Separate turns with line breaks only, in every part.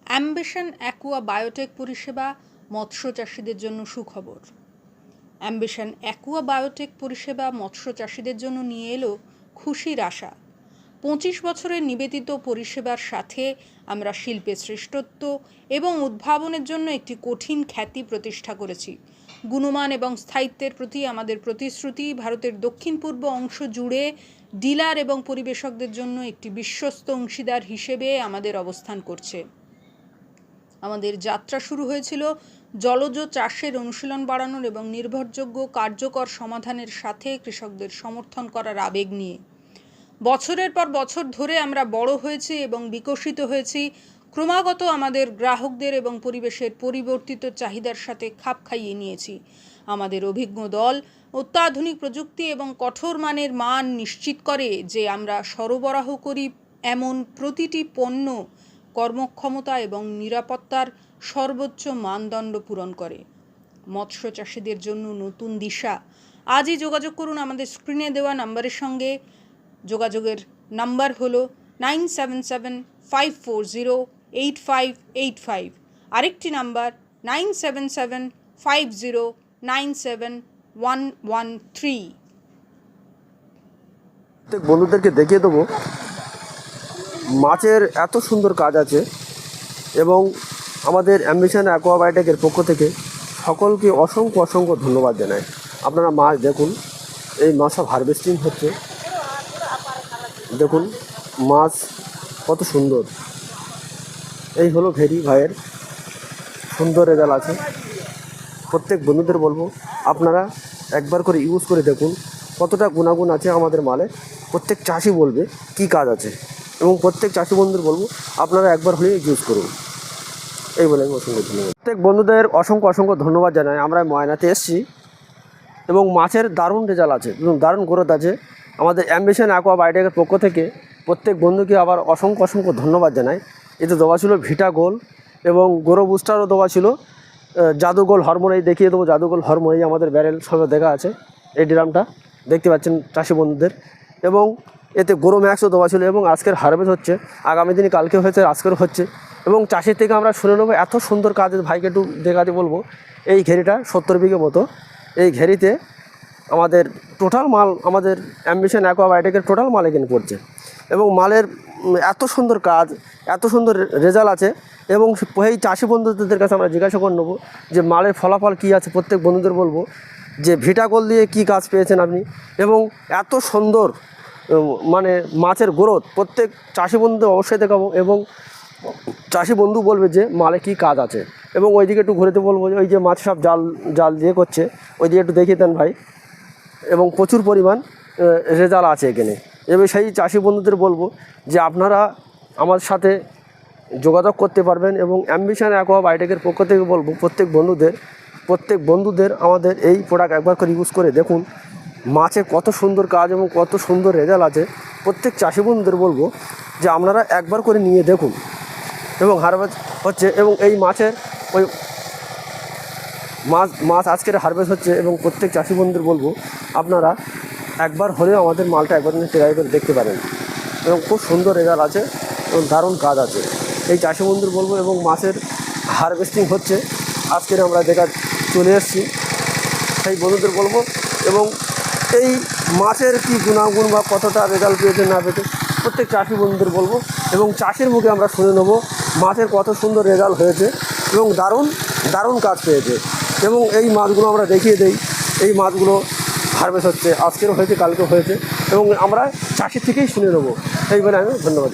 Ambition Aqua biotech পরিষেবা মৎস্য চাষিদের জন্য সুখবর। অ্যাম্বিশন অ্যাকুয়া বায়োটেক পরিষেবা মৎস্য চাষিদের জন্য নিয়ে এলো খুশির আশা। 25 বছরের নিবেদিত পরিষেবার সাথে আমরা শিল্পে শ্রেষ্ঠত্ব এবং উদ্ভাবনের জন্য একটি কঠিন খ্যাতি প্রতিষ্ঠা করেছি। গুণমান এবং স্থায়িত্বের প্রতি আমাদের প্রতিশ্রুতি ভারতের দক্ষিণ পূর্ব অংশ জুড়ে ডিলার এবং পরিবেশকদের জন্য একটি বিশ্বস্ত অংশীদার হিসেবে আমাদের অবস্থান করছে। আমাদের যাত্রা শুরু হয়েছিল জলজ চাষের অনুশীলন বাড়ানোর এবং নির্ভরযোগ্য কার্যকর সমাধানের সাথে কৃষকদের সমর্থন করার আবেগ নিয়ে। বছরের পর বছর ধরে আমরা বড় হয়েছি এবং বিকশিত হয়েছি, ক্রমাগত আমাদের গ্রাহকদের এবং পরিবেশের পরিবর্তিত চাহিদার সাথে খাপ খাইয়ে নিয়েছি। আমাদের অভিজ্ঞ দল, অত্যাধুনিক প্রযুক্তি এবং কঠোর মানের মান নিশ্চিত করে যে আমরা সরবরাহ করি এমন প্রতিটি পণ্য কর্মক্ষমতা এবং নিরাপত্তার সর্বোচ্চ মানদণ্ড পূরণ করে। মৎস্য চাষিদের জন্য নতুন দিশা। আজই যোগাযোগ করুন আমাদের স্ক্রিনে দেওয়া নাম্বারের সঙ্গে। যোগাযোগের নাম্বার হলো 9775408585। আরেকটি নাম্বার 9775097113।
বন্ধুদেরকে দেখিয়ে দেবো মাছের এত সুন্দর কাজ আছে এবং আমাদের অ্যাম্বিশন অ্যাকুয়া বায়োটেকের পক্ষ থেকে সকলকে অসংখ্য অসংখ্য ধন্যবাদ জানাই। আপনারা মাছ দেখুন, এই মাছ সব হারভেস্টিং হচ্ছে। দেখুন মাছ কত সুন্দর। এই হলো ভেরি ভাইয়ের সুন্দর রেজাল্ট আছে। প্রত্যেক বন্ধুদের বলবো আপনারা একবার করে ইউজ করে দেখুন কতটা গুণাগুণ আছে আমাদের মালে। প্রত্যেক চাষি বলবে কি কাজ আছে এবং প্রত্যেক চাষি বন্ধুদের বলবো আপনারা একবার হলে ইউজ করুন। এই বলে আমি অসংখ্য ধন্যবাদ। প্রত্যেক বন্ধুদের অসংখ্য অসংখ্য ধন্যবাদ জানাই। আমরা ময়নাতে এসেছি এবং মাছের দারুণ রেজাল্ট আছে, দারুণ গ্রোথ আছে। আমাদের অ্যাম্বিশন অ্যাকুয়া বায়োটেকের পক্ষ থেকে প্রত্যেক বন্ধুকে আবার অসংখ্য অসংখ্য ধন্যবাদ জানাই। এতে দেওয়া ছিল ভিটা গোল এবং গ্রো বুস্টারও দেওয়া ছিল, জাদুগোল হরমোন। এই দেখিয়ে দেবো জাদুগোল হরমোন। এই আমাদের ব্যারেল সঙ্গে দেখা আছে, এই ড্রামটা দেখতে পাচ্ছেন চাষি বন্ধুদের। এবং এতে গ্রো ম্যাক্সও দেওয়া ছিল এবং আজকের হারভেস্ট হচ্ছে, আগামী দিনে কালকে হয়েছে, আজকেরও হচ্ছে। এবং চাষির থেকে আমরা শুনে নেবো এত সুন্দর কাজ। ভাইকে একটু দেখাতে বলবো। এই ঘেরিটা 70 বিঘে মতো। এই ঘেরিতে আমাদের টোটাল মাল, আমাদের অ্যাম্বিশন অ্যাকুয়া বায়োটেকের টোটাল মাল এখানে পড়ছে এবং মালের এত সুন্দর কাজ, এত সুন্দর রেজাল্ট আছে। এবং এই চাষি বন্ধুদের কাছে আমরা জিজ্ঞাসা করে নেবো যে মালের ফলাফল কী আছে। প্রত্যেক বন্ধুদের বলবো যে ভিটাগোল দিয়ে কী কাজ পেয়েছেন আপনি এবং এত সুন্দর মানে মাছের গ্রোথ। প্রত্যেক চাষি বন্ধুদের অবশ্যই দেখাবো এবং চাষি বন্ধু বলবে যে মালে কী কাজ আছে। এবং ওইদিকে একটু ঘুরেতে বলবো যে ওই যে মাছ সব জাল দিয়ে করছে, ওইদিকে একটু দেখিয়ে দেন ভাই। এবং প্রচুর পরিমাণ রেজাল্ট আছে এখানে। এবং সেই চাষি বন্ধুদের বলবো যে আপনারা আমার সাথে যোগাযোগ করতে পারবেন। এবং অ্যাম্বিশন অ্যাকুয়া বায়োটেকের পক্ষ থেকে বলবো প্রত্যেক বন্ধুদের আমাদের এই প্রোডাক্ট একবার করে ইউজ করে দেখুন। মাছে কত সুন্দর কাজ এবং কত সুন্দর রেজাল্ট আছে। প্রত্যেক চাষি বন্ধুদের বলবো যে আপনারা একবার করে নিয়ে দেখুন। এবং হারভেস্ট হচ্ছে এবং এই মাছের ওই মাছ আজকের হারভেস্ট হচ্ছে এবং প্রত্যেক চাষি বন্ধুদের বলবো আপনারা একবার হলেও আমাদের মালটা একবার ট্রাই করে দেখতে পারেন এবং খুব সুন্দর রেজাল্ট আছে এবং দারুণ কাজ আছে। এই চাষি বন্ধুদের বলবো এবং মাছের হারভেস্টিং হচ্ছে আজকের আমরা চলে এসেছি সেই বন্ধুদের বলবো। এবং এই মাছের কি গুণাগুণ বা কতটা রেজাল্ট পেয়েছে না পেয়েছে প্রত্যেক চাষি বন্ধুদের বলবো এবং চাষির মুখে আমরা শুনে নেবো মাছের কত সুন্দর রেজাল্ট হয়েছে এবং দারুণ কাজ পেয়েছে। এবং এই মাছগুলো আমরা দেখিয়ে দেই, এই মাছগুলো হারভেস্ট হচ্ছে, আজকেরও হয়েছে, কালকেও হয়েছে এবং আমরা চাষির থেকেই শুনে নেবো। এই বলে আমি ধন্যবাদ।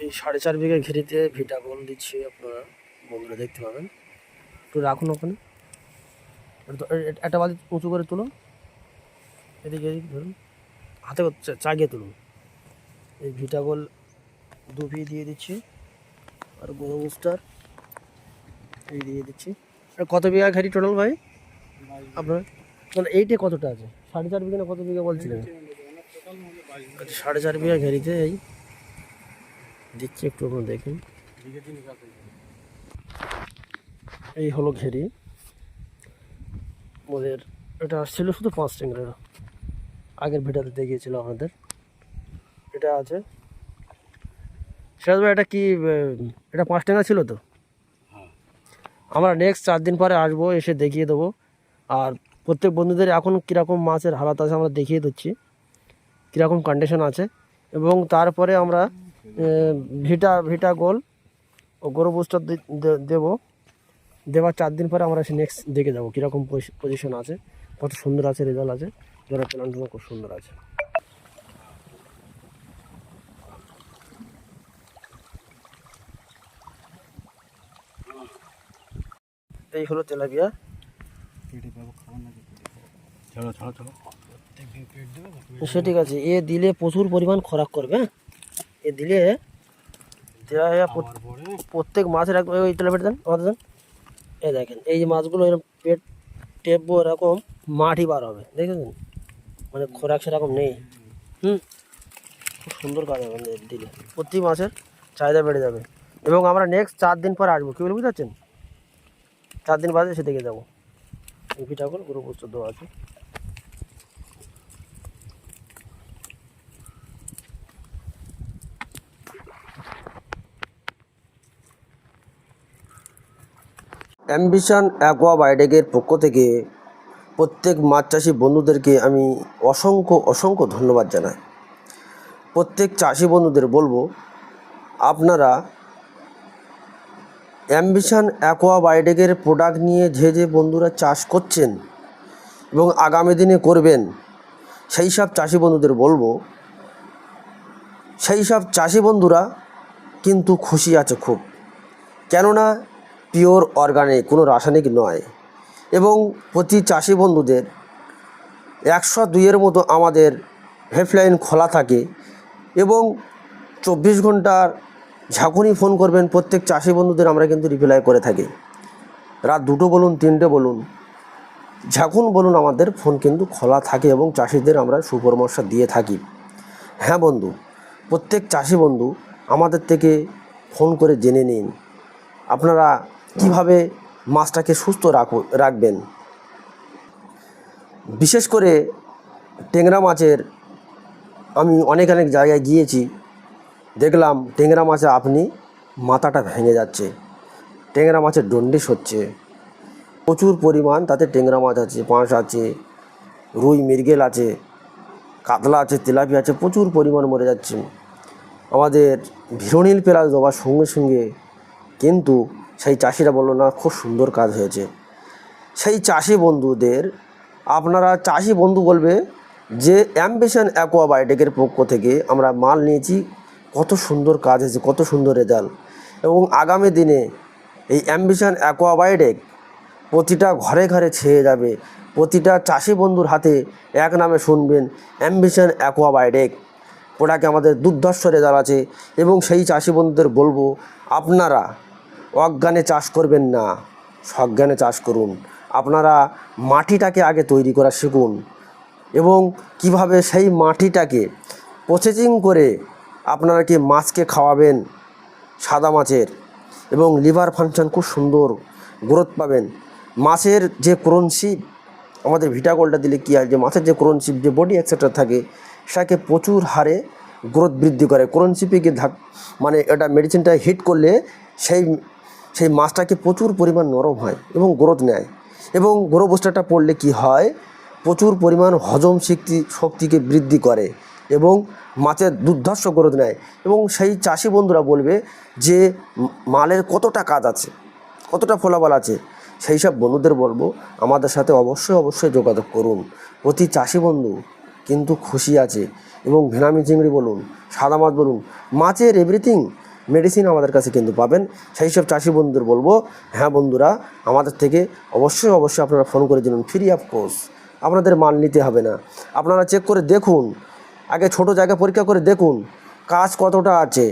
এই 4.5 বিঘা ঘেরিতে ভিটাগোল দিচ্ছি, আপনারা বন্ধুরা দেখতে পাবেন। একটু রাখুন ওখানে, একটা বালতি উঁচু করে তুলুন, এদিকে ধরুন, হাতে চাগিয়ে তুলুন। এই ভিটাগোল 2 পিস দিয়ে দিচ্ছি আর গ্রো বুস্টার এই দিয়ে দিচ্ছি। কত বিঘা ঘেরি টোটাল ভাই আপনার? মানে এইটা কতটা আছে? 4.5 বিঘা না কত বিঘা বলছিলেন? 4.5 বিঘা ঘেরিতে এই দিচ্ছি, একটু আপনারা দেখুন। এই হলো ঘেরি ওদের। এটা আসছিল শুধু 5 ট্যাঙ্কের, আগের ভিডিওতে দেখিয়েছিল আপনাদের। এটা আছে সিরাজ ভাই, এটা কি এটা 5 ট্যাঙ্কা ছিল তো? আমরা নেক্সট 4 দিন পরে আসবো, এসে দেখিয়ে দেবো। আর প্রত্যেক বন্ধুদের এখন কীরকম মাছের হালাত আছে আমরা দেখিয়ে দিচ্ছি, কীরকম কন্ডিশন আছে। এবং তারপরে আমরা ভিটা গোল ও গরু বুস্টার দেবো। দেওয়ার 4 দিন পরে আমরা এসে নেক্সট দেখে যাবো কীরকম পজিশন আছে, কত সুন্দর আছে, রেজাল্ট আছে, জোড়া প্ল্যানগুলো খুব সুন্দর আছে। এই হলো তেলাপিয়া। সে ঠিক আছে, এ দিলে প্রচুর পরিমাণ খোরাক করবে। হ্যাঁ, এ দিলে তেলাপিয়া প্রত্যেক মাছের একদম ওই তেলাপিয়া দেন আমাদের দেন। এই দেখেন, এই যে মাছগুলো এরকম পেট টেপবো, এরকম মাঠই বার হবে, দেখেছেন? মানে খোরাক সেরকম নেই। খুব সুন্দর কাজ হবে দিলে, প্রতি মাছের চাহিদা বেড়ে যাবে। এবং আমরা নেক্সট 4 দিন পর আসবো, কী বলে বুঝতে পারছেন? 4 দিন বাদে এসে দেখে যাবো। ভিটা করে গরু বস্তু দেওয়া আছে। অ্যাম্বিশন অ্যাকোয়া বায়োটেকের পক্ষ থেকে প্রত্যেক মাছ চাষি বন্ধুদেরকে আমি অসংখ্য ধন্যবাদ জানাই। প্রত্যেক চাষি বন্ধুদের বলবো, আপনারা অ্যাম্বিশন অ্যাকোয়া বায়োটেকের প্রোডাক্ট নিয়ে যে বন্ধুরা চাষ করছেন এবং আগামী দিনে করবেন, সেই সব চাষি বন্ধুদের বলবো, সেই সব চাষি বন্ধুরা কিন্তু খুশি আছে খুব। কেননা পিওর অর্গানিক, কোনো রাসায়নিক নয়। এবং প্রতি চাষি বন্ধুদের 102-এর মতো আমাদের হেল্পলাইন খোলা থাকে এবং 24 ঘন্টার যখনই ফোন করবেন প্রত্যেক চাষি বন্ধুদের আমরা কিন্তু রিপ্লাই করে থাকি। রাত 2টো বলুন, 3টে বলুন, যখন বলুন আমাদের ফোন কিন্তু খোলা থাকে এবং চাষিদের আমরা সুপরামর্শ দিয়ে থাকি। হ্যাঁ বন্ধু, প্রত্যেক চাষি বন্ধু আমাদের থেকে ফোন করে জেনে নিন আপনারা কিভাবে মাছটাকে সুস্থ রাখবেন। বিশেষ করে ট্যাংরা মাছের আমি অনেক জায়গায় গিয়েছি, দেখলাম ট্যাংরা মাছে আপনি মাথাটা ভেঙে যাচ্ছে, ট্যাংরা মাছের জন্ডিস হচ্ছে। প্রচুর পরিমাণ তাতে ট্যাংরা মাছ আছে, পাঁশ আছে, রুই মৃগেল আছে, কাতলা আছে, তেলাপিয়া আছে, প্রচুর পরিমাণ মরে যাচ্ছে। আমাদের ভিরোনিল পেলাস দেওয়ার সঙ্গে সঙ্গে কিন্তু সেই চাষিরা বললো না খুব সুন্দর কাজ হয়েছে। সেই চাষি বন্ধুদের আপনারা চাষি বন্ধু বলবে যে অ্যাম্বিশন অ্যাকোয়া বায়োটেকের পক্ষ থেকে আমরা মাল নিয়েছি, কত সুন্দর কাজ হয়েছে, কত সুন্দর রেজাল্ট। এবং আগামী দিনে এই অ্যাম্বিশন অ্যাকোয়া বায়োটেক প্রতিটা ঘরে ঘরে ছেয়ে যাবে, প্রতিটা চাষি বন্ধুর হাতে এক নামে শুনবেন অ্যাম্বিশন অ্যাকোয়া বায়োটেক প্রোডাক্টে আমাদের দুর্ধর্ষ রেজাল্ট আছে। এবং সেই চাষি বন্ধুদের বলবো, আপনারা অজ্ঞানে চাষ করবেন না, সজ্ঞানে চাষ করুন। আপনারা মাটিটাকে আগে তৈরি করা শিখুন এবং কিভাবে সেই মাটিটাকে প্রসেসিং করে আপনারা কি মাছকে খাওয়াবেন, সাদা মাছের, এবং লিভার ফাংশন খুব সুন্দর গ্রোথ পাবেন। মাছের যে ক্রোনশিপ আমাদের ভিটাগোলটা দিলে কী হয়, যে মাছের যে ক্রোনশিপ, যে বডি এক্সেট্রা থাকে, সেটাকে প্রচুর হারে গ্রোথ বৃদ্ধি করে। ক্রোনশিপে গিয়ে মানে এটা মেডিসিনটা হিট করলে সেই মাছটাকে প্রচুর পরিমাণ নরম হয় এবং গ্রোথ নেয়। এবং গ্রো বুস্টারটা পড়লে কি হয়, প্রচুর পরিমাণ হজম শক্তিকে বৃদ্ধি করে এবং মাছের দুর্ধর্ষ গ্রোথ নেয়। এবং সেই চাষি বন্ধুরা বলবে যে মালের কতটা কাজ আছে, কতটা ফলাফল আছে, সেই সব বন্ধুদের বলবো আমাদের সাথে অবশ্যই যোগাযোগ করুন। প্রতি চাষি বন্ধু কিন্তু খুশি আছে। এবং ভেনামি চিংড়ি বলুন, সাদা মাছ বলুন, মাছের এভরিথিং মেডিসিন আমাদের কাছে কিন্তু পাবেন। সেই সব চাষি বন্ধুদের বলবো, হ্যাঁ বন্ধুরা, আমাদের থেকে অবশ্যই আপনারা ফোন করে দিন, ফ্রি অফ কোর্স। আপনাদের মাল নিতে হবে না, আপনারা চেক করে দেখুন, আগে ছোট জায়গা পরীক্ষা করে দেখুন কাজ কতটা আছে,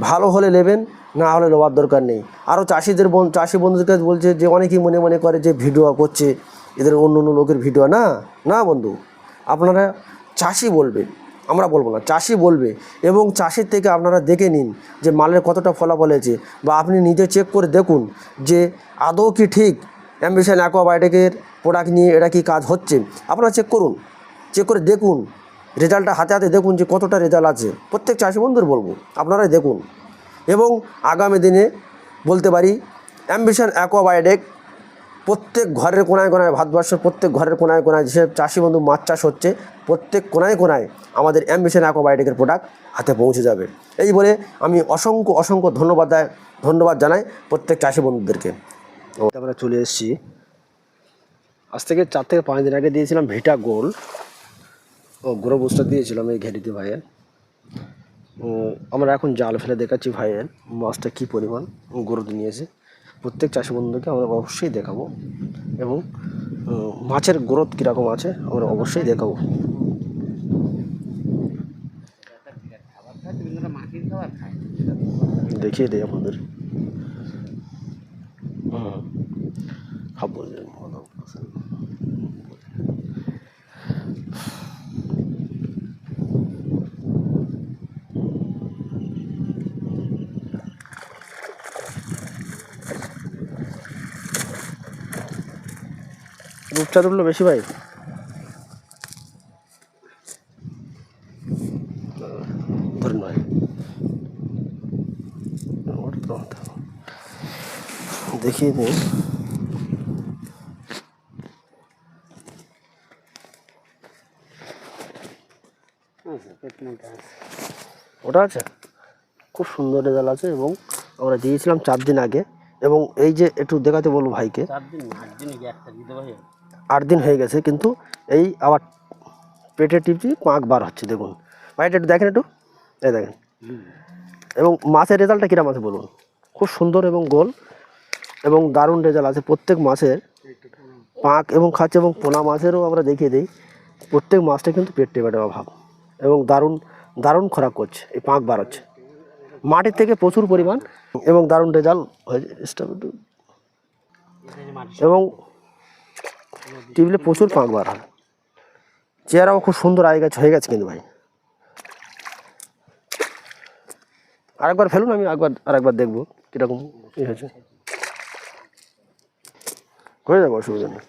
ভালো হলে নেবেন, না হলে নেওয়ার দরকার নেই। আরও চাষি বন্ধুদের কাছে বলছে যে অনেকেই মনে করে যে ভিডিও করছে এদের অন্য লোকের ভিডিও, না বন্ধু, আপনারা চাষি বলবেন, আমরা বলবো না, চাষি বলবে। এবং চাষির থেকে আপনারা দেখে নিন যে মালের কতটা ফলাফল হয়েছে, বা আপনি নিজে চেক করে দেখুন যে আদৌ কি ঠিক অ্যাম্বিশন অ্যাকোয়াবায়োটিকের প্রোডাক্ট নিয়ে এটা কি কাজ হচ্ছে। আপনারা চেক করুন, চেক করে দেখুন, রেজাল্টটা হাতে হাতে দেখুন যে কতটা রেজাল্ট আছে। প্রত্যেক চাষি বন্ধুর বলবো আপনারাই দেখুন। এবং আগামী দিনে বলতে পারি অ্যাম্বিশন অ্যাকোয়াবায়োটিক প্রত্যেক ঘরের কোনায় কোনায়, ভারতবর্ষের প্রত্যেক ঘরের কোনায় কোনায় যেসব চাষি বন্ধু মাছ চাষ হচ্ছে, প্রত্যেক কোনায় কোনায় আমাদের অ্যাম্বিশন অ্যাকোয়াবায়োটিকের প্রোডাক্ট হাতে পৌঁছে যাবে। এই বলে আমি অসংখ্য অসংখ্য ধন্যবাদ জানাই প্রত্যেক চাষি বন্ধুদেরকে। আমরা চলে এসেছি, আজ থেকে 4 থেকে 5 দিন আগে দিয়েছিলাম ভিটা গোল ও গ্রো বুস্টার দিয়েছিলাম এই ঘেরিতে ভাইয়ের। আমরা এখন জাল ফেলে দেখাচ্ছি ভাইয়ের মাছটা কী পরিমাণ গ্রোথ নিয়েছে। প্রত্যেক চাষি বন্ধুকে আমরা অবশ্যই দেখাবো, এবং মাছের গ্রোথ কীরকম আছে আমরা অবশ্যই দেখাবো। দেখিয়ে দিই আপনাদের। খাবো রূপচাঁদ উঠলো বেশি ভাই, ধরে নয় দেখিয়ে দিই। ওটা আছে, খুব সুন্দর রেজাল্ট আছে। এবং আমরা দিয়েছিলাম 4 দিন আগে। এবং এই যে একটু দেখাতে বলবো ভাইকে, 8 দিন হয়ে গেছে, কিন্তু এই আবার পেটের টিপটি পাঁক বার হচ্ছে। দেখুন ভাইটা একটু দেখেন, একটু এই দেখেন। এবং মাছের রেজাল্টটা কীরকম আছে বলুন, খুব সুন্দর এবং গোল এবং দারুণ রেজাল্ট আছে। প্রত্যেক মাছের পাঁক এবং খাচ্ছে, এবং পোনা মাছেরও আমরা দেখিয়ে দিই, প্রত্যেক মাছটা কিন্তু পেট টেপাটের অভাব এবং দারুণ দারুণ খোরাক করছে, এই পাঁক বার হচ্ছে মাটির থেকে প্রচুর পরিমাণ, এবং দারুণ রেজাল্ট হয়েছে। এবং টিপলে প্রচুর পাঁক বার হয়, চেহারাও খুব সুন্দর হয়ে গেছে কিন্তু ভাই। আরেকবার ফেলুন, আমি আরেকবার দেখবো কীরকম হয়েছে। হয়ে যাবে, অসুবিধা নেই।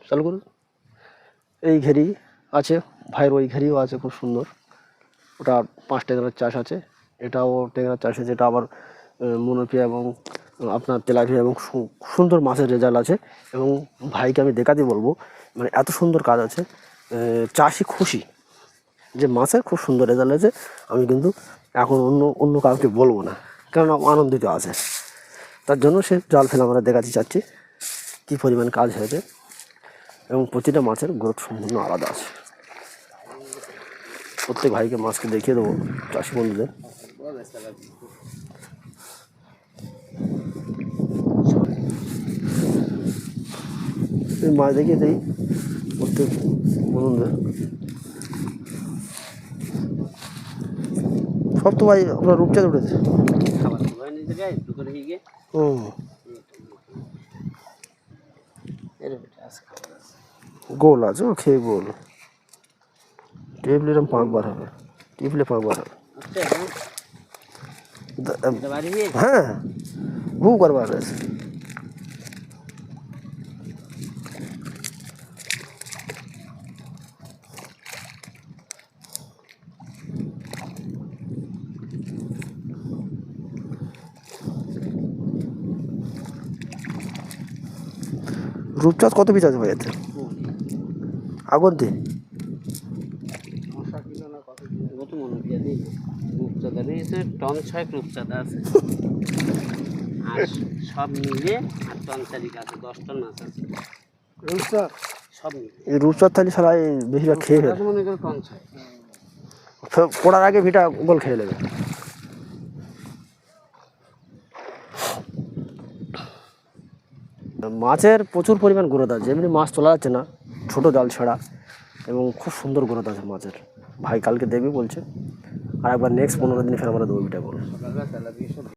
চালু করুন। এই ঘেরি আছে ভাইয়ের, ওই ঘেরিও আছে খুব সুন্দর, ওটা 5 ট্যাংরার চাষ আছে, এটাও ট্যাংরার চাষ আছে। এটা আবার মনোপিয়া এবং আপনার তেলাপিয়া, এবং সুন্দর মাছের রেজাল্ট আছে। এবং ভাইকে আমি দেখাতে বলবো, মানে এত সুন্দর কাজ আছে, চাষি খুশি যে মাছের খুব সুন্দর রেজাল্ট আছে। আমি কিন্তু এখন অন্য কাউকে বলবো না, কারণ আনন্দিত আছে, তার জন্য সে জাল ফেলে আমরা দেখাতে চাচ্ছি কী পরিমাণ কাজ হয়েছে। এবং প্রতিটা মাছের গ্রোথ সম্পূর্ণ আলাদা আছে। প্রত্যেক ভাইকে মাছকে দেখিয়ে দেবো চাষি বন্ধুদের। মাছ দেখিয়ে দিই প্রত্যেক বন্ধুদের। সব তো ভাই আপনার রূপচাঁদ উঠেছে। গোল আছে, ও খেয়ে গোল টেবলে এরকম 5 বার হবে, টিপলে 5 বার হবে। হ্যাঁ, বহু করবার আছে। রূপচাঁদ কত পিস আছে ভাই এতে? আগর দিয়ে
টন 6 রূপচাঁদা আছে, আর সব মিলে 8 টন চারিক আছে, 10 টন মাছ আছে রূপচাঁদ সব মিলে।
এই রূপচাঁদ থালি সবাই বেশিরভাগ খেয়ে ফেলে,
মনে করো টন 6
পড়ার আগে ভিটা গোল খেয়ে নেবে। মাছের প্রচুর পরিমাণ গ্রোথ আছে, এমনি মাছ তোলা যাচ্ছে না ছোটো জাল ছাড়া, এবং খুব সুন্দর গ্রোথ আছে মাছের। ভাই কালকে দেখবি বলছে, আর একবার নেক্সট 15 দিন ফের আমরা দেবো ভিটা গোল।